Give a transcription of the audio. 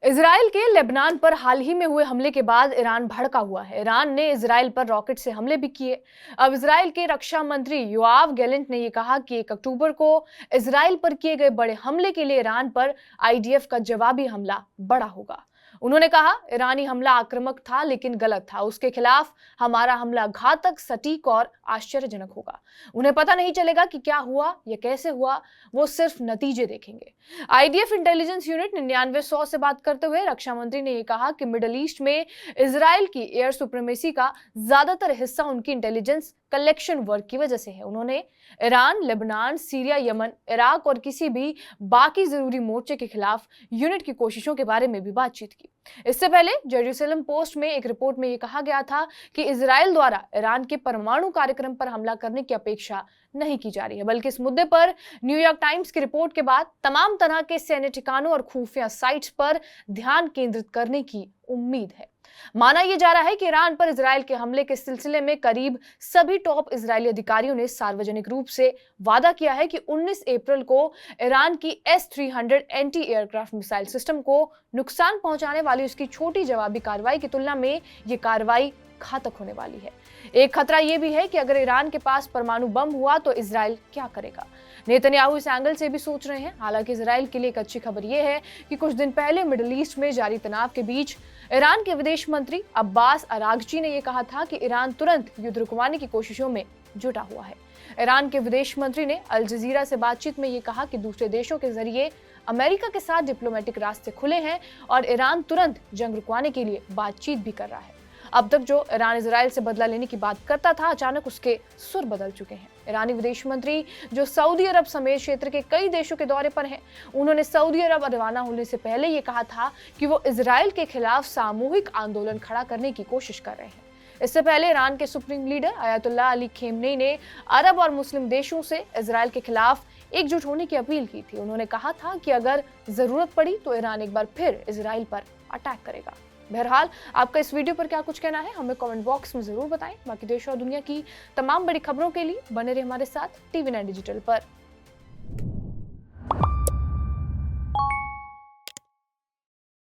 Israel के Lebanon पर हाल ही में हुए हमले के बाद ईरान भड़का हुआ है। ईरान ने इजराइल पर रॉकेट से हमले भी किए। अब इजराइल के रक्षा मंत्री योआव गैलेंट ने यह कहा कि 1 अक्टूबर को इजराइल पर किए गए बड़े हमले के लिए ईरान पर आईडीएफ का जवाबी हमला बड़ा होगा। उन्होंने कहा, ईरानी हमला आक्रामक था लेकिन गलत था। उसके खिलाफ हमारा हमला घातक, सटीक और आश्चर्यजनक होगा। उन्हें पता नहीं चलेगा कि क्या हुआ या कैसे हुआ, वो सिर्फ नतीजे देखेंगे। आईडीएफ इंटेलिजेंस यूनिट 99-100 से बात करते हुए रक्षा मंत्री ने यह कहा कि मिडिल ईस्ट में इजराइल की एयर सुप्रीमेसी का ज्यादातर हिस्सा उनकी इंटेलिजेंस कलेक्शन वर्क की वजह से है। उन्होंने Iran, Lebanon, Syria, Yemen, Iraq और किसी भी बाकी जरूरी मोर्चे के खिलाफ यूनिट की कोशिशों के बारे में भी बातचीत की। इससे पहले जेरूसलम पोस्ट में एक रिपोर्ट में यह कहा गया था कि इजराइल द्वारा ईरान के परमाणु कार्यक्रम पर हमला करने की अपेक्षा नहीं की जा रही है, बल्कि इस मुद्दे पर न्यूयॉर्क टाइम्स की रिपोर्ट के बाद तमाम तरह के सैन्य ठिकानों और खुफिया साइट्स पर ध्यान केंद्रित करने की उम्मीद है। माना यह जा रहा है कि ईरान पर इजराइल के हमले के सिलसिले में करीब सभी टॉप इजरायली अधिकारियों ने सार्वजनिक रूप से वादा किया है कि 19 अप्रैल को ईरान की S-300 anti aircraft missile system को नुकसान पहुंचाने वाली उसकी छोटी जवाबी कार्रवाई की तुलना में यह कार्रवाई घातक होने वाली है। एक खतरा यह भी है कि अगर ईरान के पास परमाणु बम हुआ तो इजराइल क्या करेगा। नेतन्याहू इस एंगल से भी सोच रहे हैं। हालांकि इजराइल के लिए एक अच्छी खबर यह है कि कुछ दिन पहले मिडिल ईस्ट में जारी तनाव के बीच ईरान के विदेश मंत्री अब्बास अरागची ने यह कहा था कि ईरान तुरंत युद्ध रुकवाने की कोशिशों में जुटा हुआ है। ईरान के विदेश मंत्री ने अल जजीरा से बातचीत में यह कहा कि दूसरे देशों के जरिए अमेरिका के साथ डिप्लोमेटिक रास्ते खुले हैं और ईरान तुरंत जंग रुकवाने के लिए बातचीत भी कर रहा है। अब तक जो ईरान इजराइल से बदला लेने की बात करता था, अचानक उसके सुर बदल चुके हैं। ईरानी विदेश मंत्री जो सऊदी अरब समेत क्षेत्र के कई देशों के दौरे पर हैं, उन्होंने सऊदी अरब रवाना होने से पहले ये कहा था कि वो इजराइल के खिलाफ सामूहिक आंदोलन खड़ा करने की कोशिश कर रहे हैं। इससे पहले ईरान के supreme leader Ayatollah Ali Khamenei ने अरब और मुस्लिम देशों से इजराइल के खिलाफ एकजुट होने की अपील की थी। उन्होंने कहा था कि अगर जरूरत पड़ी तो ईरान एक बार फिर इजराइल पर अटैक करेगा। बहरहाल, आपका इस वीडियो पर क्या कुछ कहना है हमें कमेंट बॉक्स में जरूर बताएं। बाकी देश और दुनिया की तमाम बड़ी खबरों के लिए बने रहे हमारे साथ TV9 डिजिटल पर।